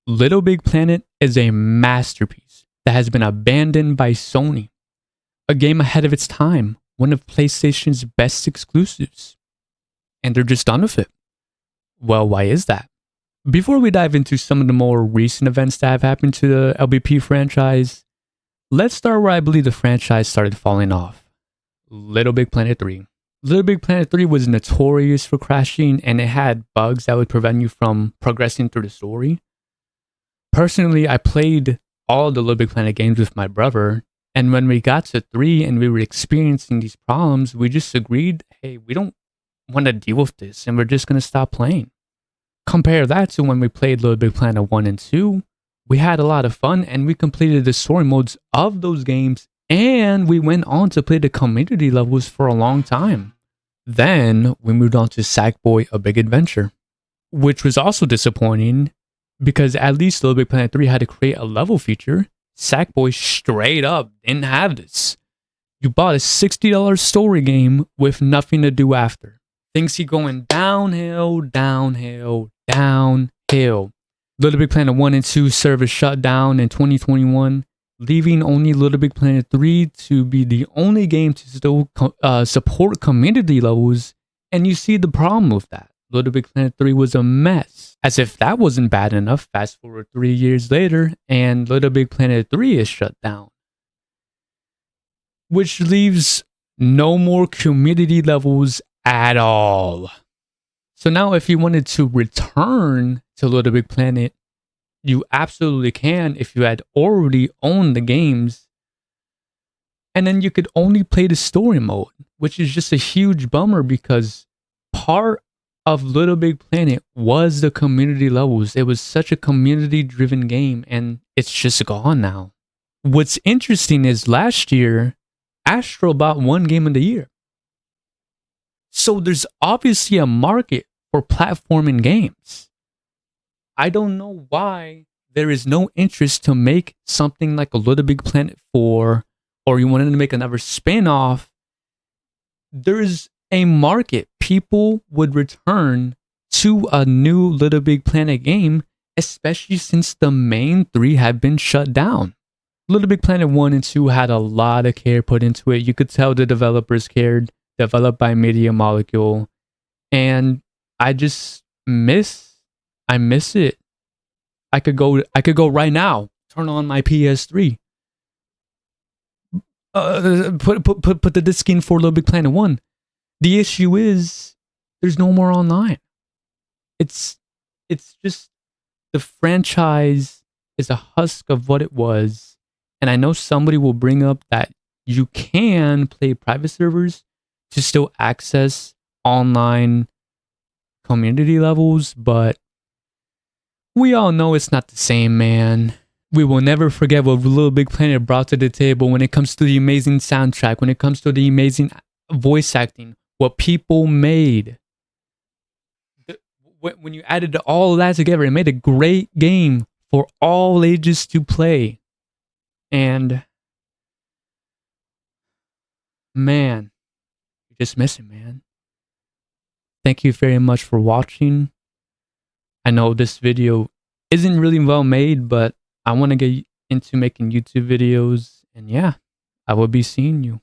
Little Big Planet is a masterpiece that has been abandoned by Sony. A game ahead of its time, one of PlayStation's best exclusives. And they're just done with it. Well, why is that? Before we dive into some of the more recent events that have happened to the LBP franchise, let's start where I believe the franchise started falling off. Little Big Planet 3. Little Big Planet 3 was notorious for crashing, and it had bugs that would prevent you from progressing through the story. Personally, I played all the Little Big Planet games with my brother, and when we got to 3 and we were experiencing these problems, we just agreed, hey, we don't want to deal with this, and we're just going to stop playing. Compare that to when we played Little Big Planet 1 and 2. We had a lot of fun, and we completed the story modes of those games, and we went on to play the community levels for a long time. Then we moved on to Sackboy: A Big Adventure, which was also disappointing because at least Little Big Planet 3 had to create a level feature. Sackboy straight up didn't have this. You bought a $60 story game with nothing to do after. Things keep going downhill, downhill, downhill. Little Big Planet 1 and 2 service shut down in 2021, leaving only Little Big Planet 3 to be the only game to still support community levels, and you see the problem with that. Little Big Planet 3 was a mess. As if that wasn't bad enough, fast forward 3 years later, and Little Big Planet 3 is shut down. Which leaves no more community levels at all. So now if you wanted to return to Little Big Planet, you absolutely can if you had already owned the games. And then you could only play the story mode, which is just a huge bummer because part of Little Big Planet was the community levels. It was such a community-driven game, and it's just gone now. What's interesting is last year, Astro bought one game of the year. So there's obviously a market for platforming games. I don't know why there is no interest to make something like a Little Big Planet 4, or you wanted to make another spin-off. There's a market. People would return to a new Little Big Planet game, especially since the main 3 have been shut down. Little Big Planet 1 and 2 had a lot of care put into it. You could tell the developers cared, developed by Media Molecule, and I miss it. I could go right now, turn on my PS3, put the disc in for Little Big Planet 1. The issue is there's no more online. It's just the franchise is a husk of what it was. And I know somebody will bring up that you can play private servers to still access online community levels, but we all know it's not the same, man. We will never forget what Little Big Planet brought to the table when it comes to the amazing soundtrack, when it comes to the amazing voice acting, what people made. When you added all of that together, it made a great game for all ages to play. And man, you just miss it, man. Thank you very much for watching. I know this video isn't really well made, but I want to get into making YouTube videos. And yeah, I will be seeing you.